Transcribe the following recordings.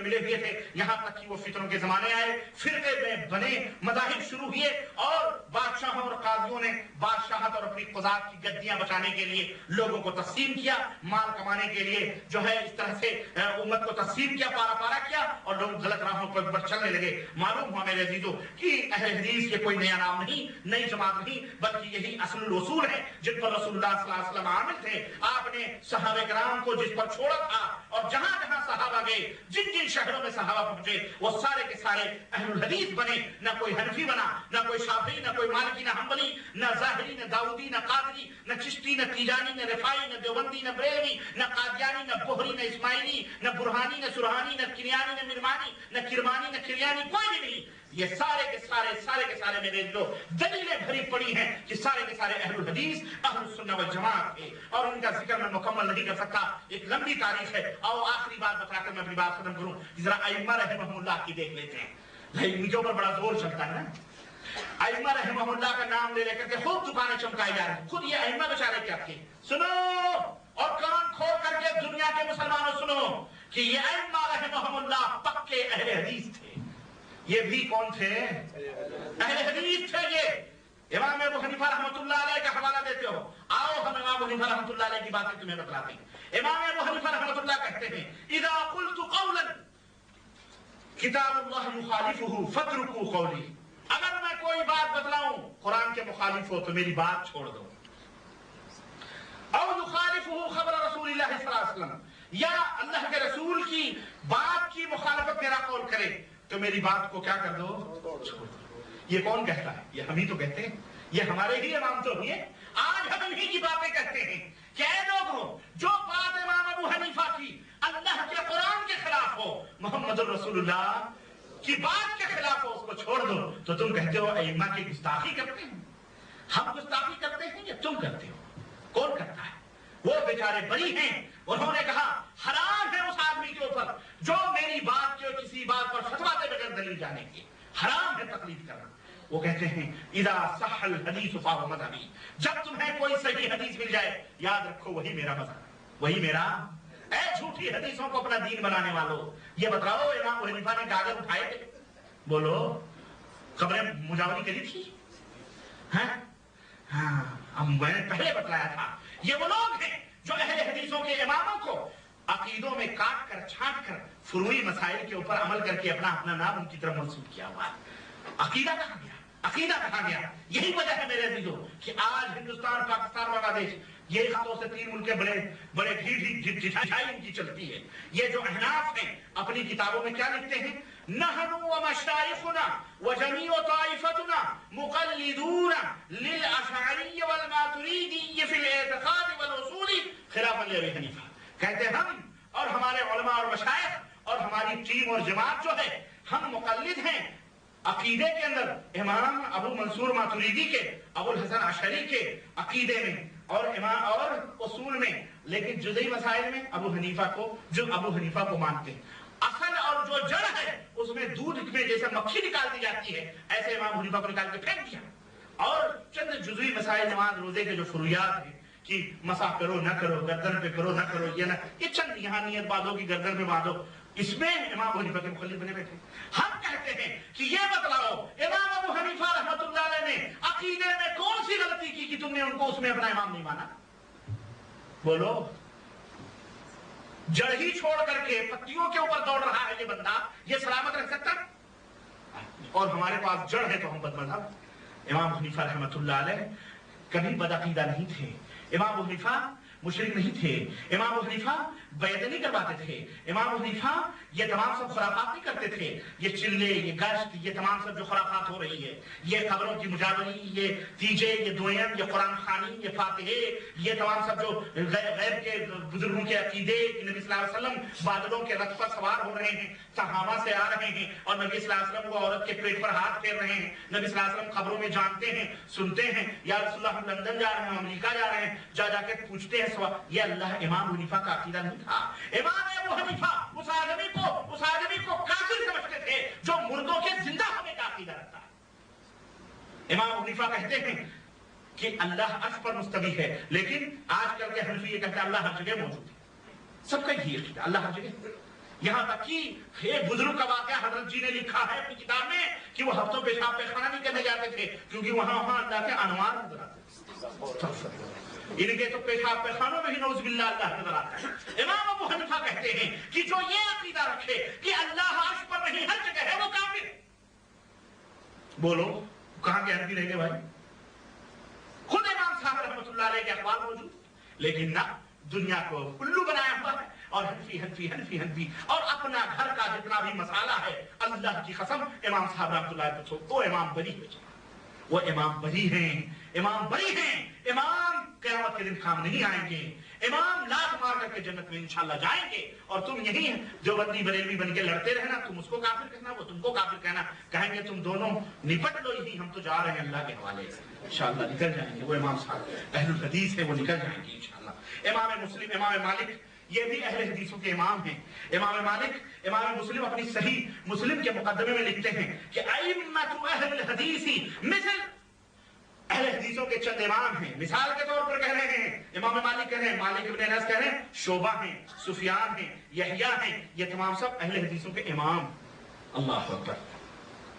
میں ملے ہوئے تھے، یہاں تک کہ وہ فتنوں کے زمانے آئے، فرقے میں بنے، مذاہب شروع ہوئے، اور بادشاہوں اور قاضیوں نے بادشاہت اور اپنی قضات کی گدیاں بچانے کے لیے لوگوں کو تقسیم کیا، مال کمانے کے لیے جو ہے اس طرح سے امت کو تقسیم کیا، پارا پارا کیا، اور لوگ غلط راہوں پر چلنے لگے۔ معلوم ہوا میرے عزیزو کہ اہل حدیث یہ کوئی نیا نام نہیں، نئی جماعت نہیں، بلکہ یہی اصل الاصول ہے جن پر رسول اللہ صلی اللہ علیہ وسلم عامل تھے۔ آپ نے صحابہ کرام کو جس پر چھوڑا تھا، اور جہاں جہاں صحابہ گئے، جن جن شہروں میں صحابہ پہنچے، وہ سارے کے سارے اہل الحدیث بنے، نہ کوئی حنفی بنا، نہ کوئی شافعی، نہ کوئی مالکی، نہ حنبلی، نہ ظاہری، نہ داؤدی، نہ قادری، نہ چشتی، نہ تیجانی، نہ رفاعی، نہ دیوبندی، نہ بریلوی، نہ قادیانی، نہ بحری، نہ اسماعیلی، نہ برہانی، نہ سرحانی، نہ کنیانی، نہ مرمانی، نہ کرمانی، نہ کریانی، کوئی بھی نہیں۔ یہ سارے کے سارے میرے لوگ دلیلیں بھری پڑی ہیں کہ سارے کے سارے اہل الحدیث اہل السنہ والجماعت تھے، اور ان کا ذکر میں مکمل نہیں کر سکتا، ایک لمبی تاریخ ہے۔ اور آخری بات بتا کر میں اپنی بات ختم کروں، ذرا ائمہ رحمہ اللہ کی دیکھ لیتے ہیں، ان کے اوپر بڑا زور چلتا ہے نا۔ ائمہ رحمہ اللہ کا نام لے کر کے خود دکانیں چمکائی جا رہی ہیں، خود یہ ائمہ بیچارے کیا تھے، سنو اور کان کھول کر کے دنیا کے مسلمانوں سنو کہ یہ ائمہ رحمہ اللہ پکے اہل حدیث تھے۔ یہ بھی کون تھے؟ اہل حدیث تھے۔ یہ امام ابو حنیفہ رحمۃ اللہ علیہ کا حوالہ دیتے ہو، آؤ ہم امام ابو حنیفہ رحمۃ اللہ علیہ کی باتیں تمہیں بتلاتے ہیں۔ امام ابو حنیفہ رحمۃ اللہ کہتے ہیں اذا قلت قولا کتاب اللہ مخالفہ فاترکوا قولی، اگر میں کوئی بات بتلاؤں قرآن کے مخالف ہو تو میری بات چھوڑ دو، او یخالفہ خبر رسول اللہ صلی اللہ علیہ وسلم، یا اللہ کے رسول کی بات کی مخالفت میرا قول کرے تو میری بات کو کیا کر دو، چھوڑ دو۔ یہ کون کہتا ہے؟ یہ ہم ہی تو کہتے ہیں، یہ ہمارے ہی امام تو ہوئے، آج ہم انہی کی باتیں کہتے ہیں کہ اے لوگوں جو بات امام ابو حنیفہ کی اللہ کے قرآن کے خلاف ہو، محمد الرسول اللہ کی بات کے خلاف ہو، اس کو چھوڑ دو، تو تم کہتے ہو ائمہ کی گستاخی کرتے ہیں۔ ہم گستاخی کرتے ہیں یا تم کرتے ہو؟ کون کرتا ہے؟ وہ بیچارے بری ہیں، انہوں نے کہا حرام ہے اس آدمی کے اوپر جو میری بات کے کسی بات پر فتویٰ دے بغیر دلیل جانے کی، حرام ہے تقلید کرنا۔ وہ کہتے ہیں اذا صح الحدیث فهو مذہبی، جب تمہیں کوئی صحیح حدیث مل جائے یاد رکھو وہی میرا مذہب، وہی میرا۔ اے جھوٹی حدیثوں کو اپنا دین بنانے والوں، یہ بتاؤ امام ابو حنیفہ نے گاجر اٹھائے تھے؟ بولو، قبریں مجاوری کری تھی؟ ہاں، میں نے پہلے بتلایا تھا، یہ وہ لوگ ہیں جو اہل حدیثوں کے اماموں کو عقیدوں میں کاٹ کر چھانٹ کر فروعی مسائل کے اوپر عمل کر کے اپنا نام ان کی طرف منسوب کیا ہوا ہے۔ عقیدہ کہاں گیا؟ عقیدہ کہاں گیا؟ یہی وجہ ہے میرے عزیزوں کہ آج ہندوستان، پاکستان، بنگلہ دیش، یہ خطوں سے تین ملکیں بڑے ڈھیٹائی ان کی چلتی ہے۔ یہ جو احناف ہیں اپنی کتابوں میں کیا لکھتے ہیں؟ نحن ومشایخنا وجمیع طائفتنا مقلدون للاشعری والماتریدی فی الاعتقاد والاصول خلافا لابی حنیفہ۔ کہتے ہیں ہم اور ہمارے علماء اور مشائخ اور ہماری ٹیم اور جماعت جو ہے، ہم مقلد ہیں عقیدے کے اندر امام ابو منصور ماتریدی کے، ابو الحسن اشعری کے عقیدے میں اور اصول میں، لیکن جزئی مسائل میں ابو حنیفہ کو مانتے ہیں۔ اصل اور جو جڑ ہے اس میں دودھ میں جیسے مکھی نکال دی جاتی ہے، ایسے امام حنیفہ کو نکال کے پھینک دیا، اور چند جزئی مسائل نماز روزے کے جو فرویات ہیں کہ مسح کرو نہ کرو، گردن پہ کرو نہ کرو، یہ چند یہاں نیت باندھو کی گردن پہ باندھو، اس میں امام حنیفہ کے مخالف بنے بیٹھے۔ ہم کہتے ہیں کہ یہ بتلاؤ امام ابو حنیفہ رحمۃ اللہ علیہ نے عقیدے میں کون سی غلطی کی کہ تم نے ان کو اس میں اپنا امام نہیں مانا؟ بولو، جڑ ہی چھوڑ کر کے پتیوں کے اوپر دوڑ رہا ہے یہ بندہ، یہ سلامت رکھ سکتا؟ اور ہمارے پاس جڑ ہے تو ہم بد مذہب۔ امام حنیفہ رحمۃ اللہ علیہ کبھی بدعقیدہ نہیں تھے، امام ابو حنیفہ مشرک نہیں تھے، امام ابو حنیفہ بیعت نہیں کرواتے تھے، امام ابو حنیفہ یہ تمام سب خرافات نہیں کرتے تھے، یہ چلے، یہ گشت، یہ تمام سب جو خرافات ہو رہی ہے، یہ قبروں کی مجاوری، یہ تیجے، یہ دوئم، یہ قرآن خوانی، یہ فاتحے، یہ تمام سب جو غیر کے بزرگوں کے عقیدے، نبی صلی اللہ علیہ وسلم بادلوں کے رتھ پر سوار ہو رہے ہیں، صحابہ سے آ رہے ہیں اور نبی صلی اللہ علیہ وسلم کو عورت کے پیٹ پر ہاتھ پھیر رہے ہیں، نبی صلی اللہ علیہ وسلم خبروں میں جانتے ہیں، سنتے ہیں، یا رسول اللہ ہم لندن جا رہے ہیں، ہم امریکہ جا رہے ہیں، جا کے پوچھتے ہیں سوال۔ یہ اللہ امام حنیفہ کا عقیدہ نہیں تھا۔ امام ابو حنیفہ اس آدمی کو کافر سمجھتے تھے جو مردوں کے زندہ ہونے کا عقیدہ رکھتا ہے۔ امام ابو حنیفہ کہتے ہیں کہ اللہ عرش پر مستوی ہے، لیکن آج کل کے حنفی یہ کہتے ہیں اللہ ہر جگہ موجود ہے۔ سب کا یہ عقیدہ، اللہ ہر جگہ۔ یہاں تک کہ ایک بزرگ کا واقعہ حضرت جی نے لکھا ہے اپنی کتاب میں کہ وہ ہفتوں پیشاب پیخانہ نہیں کرنے جاتے تھے کیونکہ وہاں اللہ کے انوار نظر آتے تھے۔ ان کے تو پیشاب پیخانوں میں ہی نعوذ باللہ اللہ نظر آتا ہے۔ امام ابو حنیفہ کہتے ہیں کہ جو یہ عقیدہ رکھے کہ اللہ عرش پر نہیں ہر جگہ ہے وہ کافر ہے۔ بولو کہاں کے عربی رہ گئے بھائی؟ خود امام صاحب رحمۃ اللہ علیہ کے اقوال موجود، لیکن نہ دنیا کو الو بنایا ہوا ہے اور حنفی اور اپنا گھر کا جتنا بھی مسئلہ ہے اللہ کی قسم امام صاحب رحمۃ اللہ علیہ وہ امام بری ہے، وہ امام بری ہیں، امام بری ہیں، امام قیامت کے دن کام نہیں آئیں گے، امام لات مار کر کے جنت میں انشاءاللہ جائیں گے، اور تم یہی جو بندی بریلوی بن کے لڑتے رہنا، تم اس کو کافر کہنا وہ تم کو کافر کہنا، کہیں گے تم دونوں نپٹ لو یہی، ہم تو جا رہے ہیں اللہ کے حوالے سے انشاءاللہ نکل جائیں گے۔ وہ امام صاحب اہل الحدیث ہے، وہ نکل جائیں گے انشاءاللہ۔ امام مسلم، امام مالک یہ بھی اہل حدیثوں کے امام ہیں۔ امام مالک، امام مسلم اپنی صحیح مسلم کے مقدمے میں لکھتے ہیں کہ ائمۃ اہل الحدیث مثل اہل حدیثوں کے چند امام ہیں، مثال کے طور پر کہہ رہے ہیں امام مالک کہہ رہے ہیں، مالک ابن انس کہہ رہے ہیں، شعبہ ہیں، سفیان ہیں، یحییٰ ہیں، یہ تمام سب اہل حدیثوں کے امام۔ اللہ اکبر۔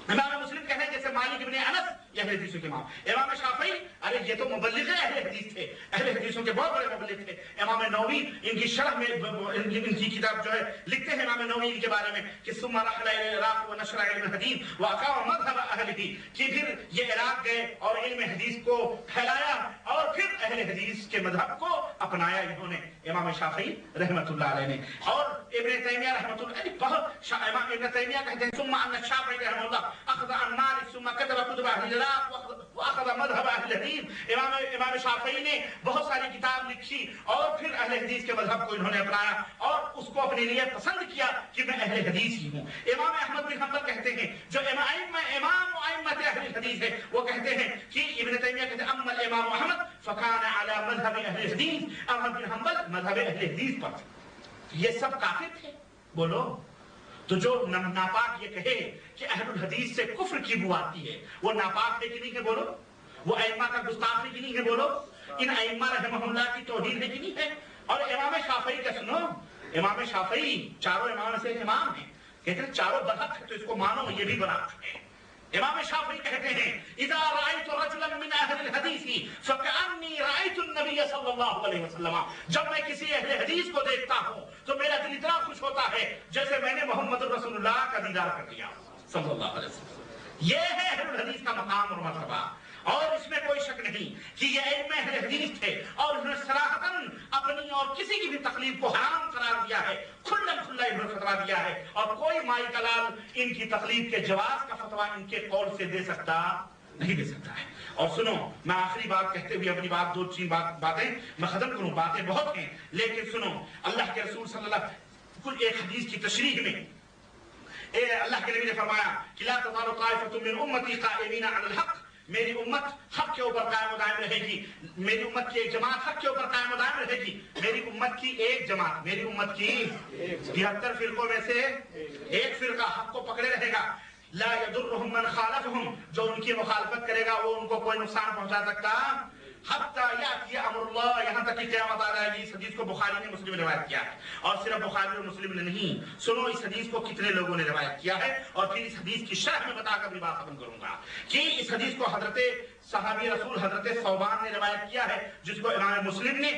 امام مسلم کہہ رہے ہیں جیسے مالک ابن انس یہ اہل حدیثوں کے امام۔ امام شافعی ارے یہ تو مبلغ اہل حدیث تھے، اہل حدیثوں کے بہت بڑے مبلغ تھے۔ امام نووی ان کی شرح میں ان کی کتاب جو ہے لکھتے ہیں امام نووی ان کے بارے میں کہ ثم رحل الى العراق ونشر علم الحديث واقام مذهب اهله، کہ پھر یہ عراق گئے اور علم حدیث کو پھیلایا اور پھر اہل حدیث کے مذہب کو اپنایا انہوں نے، امام شافعی رحمۃ اللہ علیہ نے۔ اور ابن تیمیہ رحمۃ اللہ علیہ بہت امام ابن تیمیہ کہتے ہیں ثم ان الشافعي رحمه الله اخذ عن مالك ثم كتب كتب اهل العراق واخذ مذهب اهل الحديث۔ امام شافعی نے بہت ساری کتاب لکھی اور پھر اہل حدیث کے مذہب کو انہوں نے اپنایا اور اس کو اپنے لیے پسند کیا کہ میں اہل حدیث ہی ہوں۔ امام احمد بن حنبل کہتے ہیں جو امام ائمۃ اہل الحدیث ہے وہ کہتے ہیں کہ ابن تیمیہ کہتے ہیں اما الامام احمد فكان على مذهب اهل الحديث، احمد بن حنبل مذہب اہل حدیث پر تھے۔ یہ سب کافر تھے؟ بولو تو جو ناپاک یہ کہے کہ اہل الحدیث سے کفر کی بو آتی ہے وہ ناپاک ہے کہ نہیں ہے؟ بولو وہ ائمہ کا گستاخ ہے کہ نہیں ہے؟ بولو ان ائمہ رحمہ اللہ کی توہین ہے کہ نہیں ہے؟ اور امام شافعی کا سنو، امام شافعی چاروں امام سے امام ہیں، کہتے ہیں چاروں برحق ہے تو اس کو مانو یہ بھی برحق ہے۔ امام شافعی کہتے ہیں اذا رأيت رجلا من اهل الحديث فكأني رأيت النبي صلی اللہ علیہ وسلم، جب میں کسی اہل حدیث کو دیکھتا ہوں تو میرا دل اتنا خوش ہوتا ہے جیسے میں نے محمد رسول اللہ کا دیدار کر لیا صلی اللہ علیہ وسلم۔ یہ ہے اہل الحدیث کا مقام اور مرتبہ، اور اس میں کوئی شک نہیں کہ یہ علم اہل حدیث تھے اور انہوں نے صراحتاً اپنی اور کسی کی بھی تقلید کو حرام قرار دیا ہے، کھلا انہوں نے فتویٰ دیا ہے، اور کوئی مائی کلال ان کی تقلید کے جواز کا فتویٰ ان کے قول سے دے سکتا نہیں دے سکتا ہے۔ اور سنو میں آخری بات کہتے ہوئے اپنی بات دو تین باتیں میں ختم کروں، باتیں بہت ہیں لیکن سنو، اللہ کے رسول صلی اللہ کل ایک حدیث کی تشریح میں اللہ کے نبی نے فرمایا کہ لا تزال طائفة من امتی قائمین علی الحق، میری امت حق کے اوپر قائم و دائم رہے گی، میری امت کی ایک جماعت حق کے اوپر قائم و دائم رہے گی، میری امت کی ایک جماعت، میری امت کی 73 فرقوں میں سے ایک فرقہ حق کو پکڑے رہے گا، لا يضرهم من خالفهم، جو ان کی مخالفت کرے گا وہ ان کو کوئی نقصان پہنچا سکتا حتی یاتی امر اللہ، یہاں تک کہ قیامت آ جائے گی۔ اس حدیث کو بخاری نے مسلم نے روایت کیا ہے، اور صرف بخاری اور مسلم نے نہیں، سنو اس حدیث کو کتنے لوگوں نے روایت کیا ہے، اور پھر اس حدیث کی شرح میں بتا کر بھی بات ختم کروں گا کہ اس حدیث کو حضرت صحابی رسول حضرت ثوبان نے روایت کیا ہے، جس کو امام مسلم نے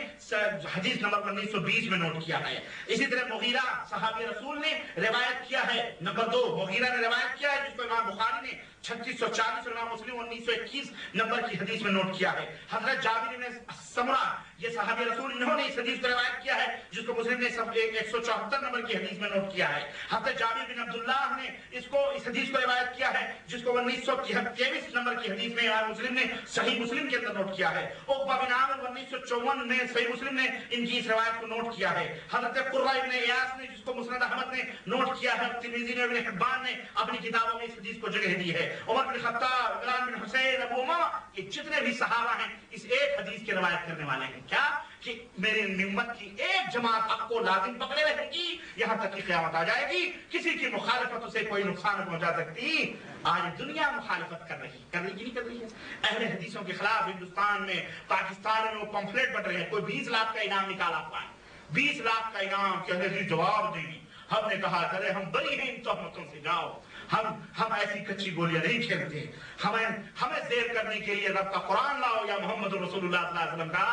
حدیث نمبر 1920 میں نوٹ کیا ہے۔ اسی طرح مغیرہ صحابی رسول نے روایت کیا ہے، نمبر 2 مغیرہ نے روایت کیا ہے، جس کو امام بخاری نے 3640 اور امام مسلم 1921 نمبر کی حدیث میں نوٹ کیا ہے۔ حضرت جابر بن سمرہ یہ صحابی رسول انہوں نے اس حدیث کو روایت کیا ہے، جس کو مسلم نے 174 نمبر کی حدیث میں نوٹ کیا ہے۔ حضرت جابر بن عبداللہ نے اس حدیث کو روایت کیا ہے، جس کو 1923 نمبر کی حدیث میں امام مسلم نے صحیح مسلم کے اندر نوٹ کیا ہے۔ عقبہ بن عامر 1954 میں صحیح مسلم نے ان کی اس روایت کو نوٹ کیا ہے۔ حضرت قرہ ابن ایاس نے جس کو مسند احمد نے نوٹ کیا ہے، ترمذی نے ابن حبان نے اپنی کتابوں میں اس حدیث کو جگہ دی ہے۔ عمر بن خطاب، عمران بن حسین، ابو امامہ، یہ جتنے بھی صحابہ ہیں اس ایک حدیث کی روایت کرنے والے ہیں، کیا کہ میری امت کی ایک جماعت حق کو لازم پکڑے رہے گی یہاں تک کہ قیامت آ جائے گی، کسی کی مخالفت اسے کوئی نقصان پہنچا سکتی۔ آج دنیا مخالفت کر رہی کہ نہیں کر رہی ہے اہل حدیثوں کے خلاف؟ ہندوستان میں، پاکستان میں وہ پمفلیٹ بٹ رہے ہیں، کوئی 20 لاکھ کا انعام نکالا ہوا ہے، 20 لاکھ کا انعام کہ اہل حدیث جواب دیں گی، ہم نے کہا کرے ہم بری ہیں ان تہمتوں سے، جاؤ ہم ایسی کچی گولیاں نہیں کھیلتے، ہمیں زیر کرنے کے لیے رب کا قرآن لاؤ یا محمد رسول اللہ صلی اللہ علیہ وسلم کا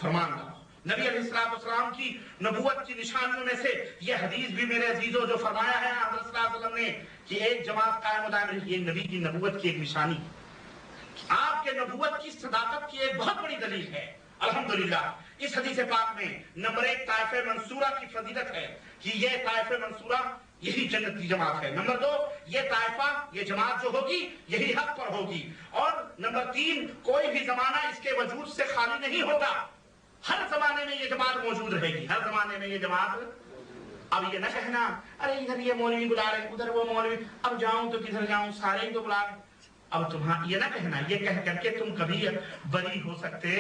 فرمان لاؤ۔ نبی علیہ السلام کی نبوت کی نشانیوں میں سے یہ حدیث بھی میرے عزیزوں جو فرمایا ہے حضرت صلی اللہ علیہ وسلم نے کہ ایک جماعت قائم و دائم رہی، یہ نبی کی نبوت کی ایک نشانی، آپ کے نبوت کی صداقت کی ایک بہت بڑی دلیل ہے۔ الحمدللہ اس حدیث پاک میں نمبر 1 طائفہ منصورہ کی فضیلت ہے کہ یہ طائفہ منصورہ یہی جنت کی جماعت ہے۔ نمبر 2 یہ طائفہ یہ جماعت جو ہوگی یہی حق پر ہوگی۔ اور نمبر 3 کوئی بھی زمانہ اس کے وجود سے خالی نہیں ہوگا، ہر زمانے میں یہ جماعت موجود رہے گی، ہر زمانے میں یہ جماعت۔ اب یہ نہ کہنا ارے ادھر یہ مولوی بلا رہے ادھر وہ مولوی، اب جاؤں تو کدھر جاؤں، سارے ہی تو بلا رہے۔ اب تمہارا یہ نہ کہنا، یہ کہہ کر کے تم کبھی بری ہو سکتے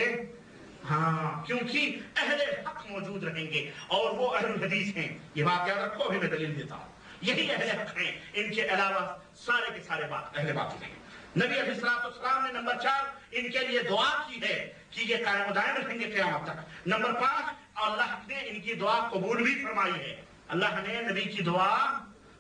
ہاں، کیونکہ اہل حق موجود رہیں گے اور وہ اہل الحدیث ہیں۔ یہ بات یاد رکھو، ابھی میں دلیل دیتا ہوں، یہی اہل حق ہیں، ان کے علاوہ سارے کے سارے اہل باطل ہیں۔ نبی علیہ السلام نے نمبر 4 ان کے لیے دعا کی ہے کہ یہ قائم و دائم رہیں گے قیامت تک۔ نمبر 5 اللہ نے ان کی دعا قبول بھی فرمائی ہے، اللہ نے نبی کی دعا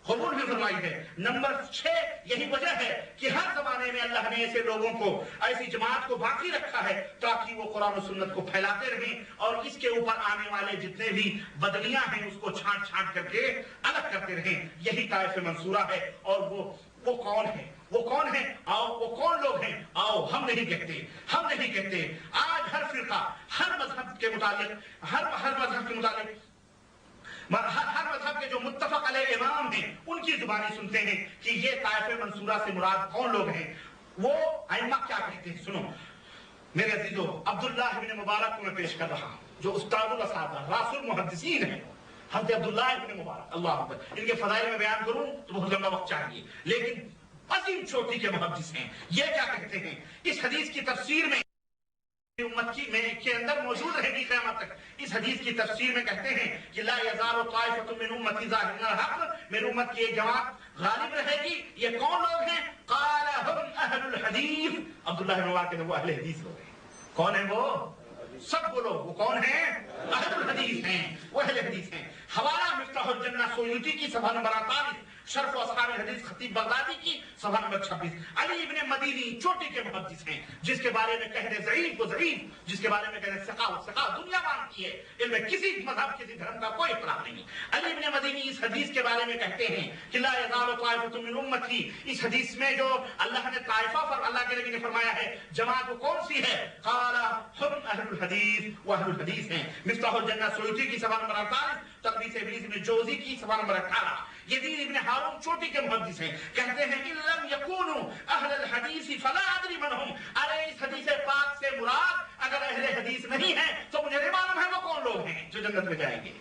قبول بھی فرمائی ہے۔ نمبر 6 یہی وجہ ہے کہ ہر زمانے میں اللہ نے ایسے لوگوں کو، ایسی جماعت کو باقی رکھا ہے تاکہ وہ قرآن و سنت کو پھیلاتے رہیں اور اس کے اوپر آنے والے جتنے بھی بدلیاں ہیں اس کو چھانٹ چھانٹ کر کے الگ کرتے رہیں۔ یہی طائفہ منصورہ ہے۔ اور وہ کون ہے؟ وہ کون ہے؟ آؤ وہ کون لوگ ہیں؟ آؤ ہم نہیں کہتے۔ آج ہر فرقہ ہر مذہب کے متعلق ہر مذہب کے متعلق ہر مذہب کے جو متفق علیہ امام ہیں ان کی زبانی سنتے ہیں کہ یہ طائفہ منصورہ سے مراد کون لوگ ہیں، وہ ائمہ کیا کہتے ہیں۔ سنو میرے عزیزو، عبداللہ ابن مبارک کو میں پیش کر رہا ہوں جو استاد الاساتذہ راس المحدثین ہیں، حضرت عبداللہ ابن مبارک، اللہ اکبر۔ ان کے فضائل میں بیان کروں تو بہت لمبا وقت چاہیے، لیکن عظیم چوٹی کے محدث ہیں۔ یہ کیا کہتے ہیں اس حدیث کی تفسیر میں، امت کے اندر موجود رہے گی قیامت تک۔ اس حدیث کی تفسیر میں کہتے ہیں کہ لا یزال طائفۃ من امتی ظاہرین الحق، میری امت کی ایک جماعت غالب رہے گی۔ یہ کون لوگ ہیں؟ قال هم اہل الحدیث، عبداللہ بن مبارک کہتے ہیں وہ اہل حدیث لوگ ہیں۔ کون ہیں وہ؟ سب وہ لوگ، وہ کون ہیں؟ اہل الحدیث ہیں، وہ اہل حدیث ہیں۔ حوالہ مفتاح الجنہ سیوطی کی صفحہ نمبر 48، شرف و اصحاب الحدیث خطیب بغدادی کی صفحہ نمبر 26۔ علی ابن مدینی چوٹی کے محدث ہیں، جس کے بارے میں کہہ رہے ضعیف و ضعیف، جس کے بارے میں کہہ رہے ثقہ دنیا مانتی ہے، ان میں کسی مذہب کسی دھرم کا کوئی اختلاف نہیں۔ علی ابن مدینی اس حدیث کے بارے میں کہتے ہیں کہ لا یزال طائفۃ من امتی، اس حدیث میں جو اللہ نے طائفہ پر اللہ کے نبی نے فرمایا ہے جماعت وہ کون سی ہے؟ قال هم اہل الحدیث، وہ اہل الحدیث ہیں۔ مفتاح الجنہ سیوطی کی صفحہ نمبر 48، تقریص ابلیس ابن جوزی کی صفحہ نمبر 18۔ یزید ابن ہارون چوٹی کے محدث ہیں، کہتے ہیں ان لم یکونوا اہل الحدیث فلا ادری من هم، ارے اس حدیث پاک سے مراد اگر اہل حدیث نہیں ہیں تو مجھے نہیں معلوم ہے وہ کون لوگ ہیں جو جنت میں جائیں گے۔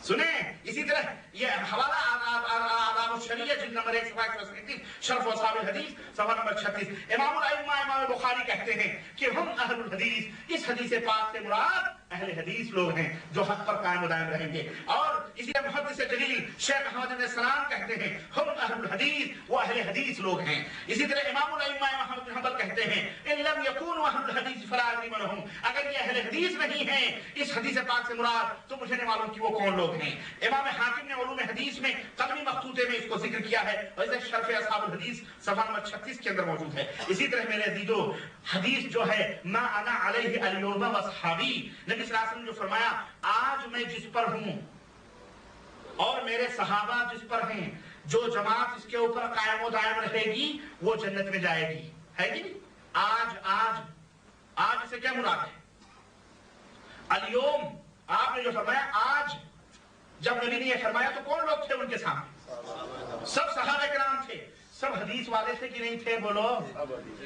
سنیں اسی طرح یہ حوالہ آداب الشریعہ جلد نمبر 1 صفحہ 137، شرف و اصحاب الحدیث صفحہ نمبر 36۔ امام الائمہ امام بخاری کہتے ہیں کہ ہم اہل الحدیث، اس حدیث پاک سے مراد اہل حدیث لوگ ہیں جو حق پر قائم و دائم رہیں گے۔ اور اسی طرح محدث جلیل شیخ احمد بن سلام کہتے ہیں ہم اہل الحدیث، وہ اہل حدیث لوگ ہیں۔ اسی طرح امام الائمہ احمد بن حنبل کہتے ہیں ان لم یکونوا اہل الحدیث فلا ادری من هم، اگر یہ اہل حدیث نہیں ہیں اس حدیث پاک سے مراد تو مجھے نہیں معلوم کہ وہ کون لوگ ہیں۔ امام حاکم نے علوم حدیث میں قلمی مخطوطے میں اس کو ذکر کیا ہے، اور اسے شرف اصحاب الحدیث صفحہ نمبر 36 کے اندر موجود ہے۔ اسی طرح میرے عزیزو حدیث جو ہے ما انا علیہ اليوم واصحابی، نبی صلی اللہ علیہ وسلم جو فرمایا آج میں جس پر ہوں اور میرے صحابہ جس پر ہیں، جو جماعت اس کے اوپر قائم و دائم رہے گی وہ جنت میں جائے گی، ہے کہ نہیں؟ آج سے کیا مراد ہے؟ اليوم، آپ نے جو فرمایا آج، جب نبی نے یہ فرمایا تو کون لوگ تھے ان کے سامنے؟ سب صحابہ کرام تھے۔ سب حدیث والے تھے کہ نہیں تھے؟ بولو،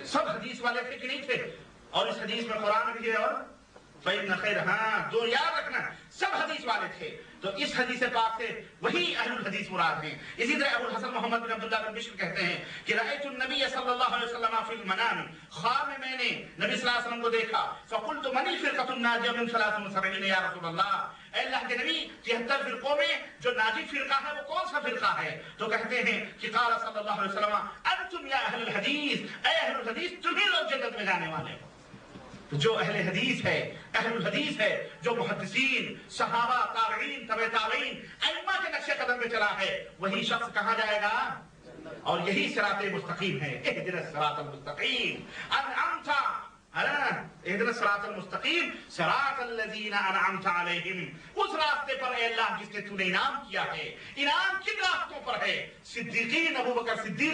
سب حدیث والے تھے کہ نہیں تھے؟ اور اس حدیث میں قرآن بھی ہے اور فَإِنَّ خَيْرَ، ہاں دو یاد رکھنا، سب حدیث والے تھے۔ تو اس حدیث پاک سے وہی اہل الحدیث مراد ہیں۔ اسی طرح ابو الحسن محمد بن عبداللہ بن بشر کہتے ہیں کہ رأیت النبی صلی اللہ علیہ وسلم فی المنام، خواب میں میں نے نبی صلی اللہ علیہ وسلم کو دیکھا، فقلت من الفرقۃ الناجیہ من 73 یا رسول اللہ، اے اللہ کے نبی 73 فرقوں میں جو ناجی فرقہ ہے وہ کون سا فرقہ ہے؟ تو کہتے ہیں کہ قال صلی اللہ علیہ وسلم انتم یا اہل الحدیث، اے اہل الحدیث تمہیں لوگ جنت میں جانے والے ہو۔ جو اہل حدیث ہے، اہل الحدیث ہے، جو محدثین، صحابہ، تابعین، تبع تابعین، ائمہ کے نقش قدم پہ چلا ہے، وہی شخص کہاں جائے گا؟ اور یہی صراط مستقیم ہے. اہدنا الصراط المستقیم انعمت اہدنا الصراط المستقیم صراط الذین انعمت علیہم. اس راستے پر اے اللہ جس نے تو نے انعام کیا ہے. انعام کن راستوں پر ہے؟ صدیقین، ابو بکر صدیق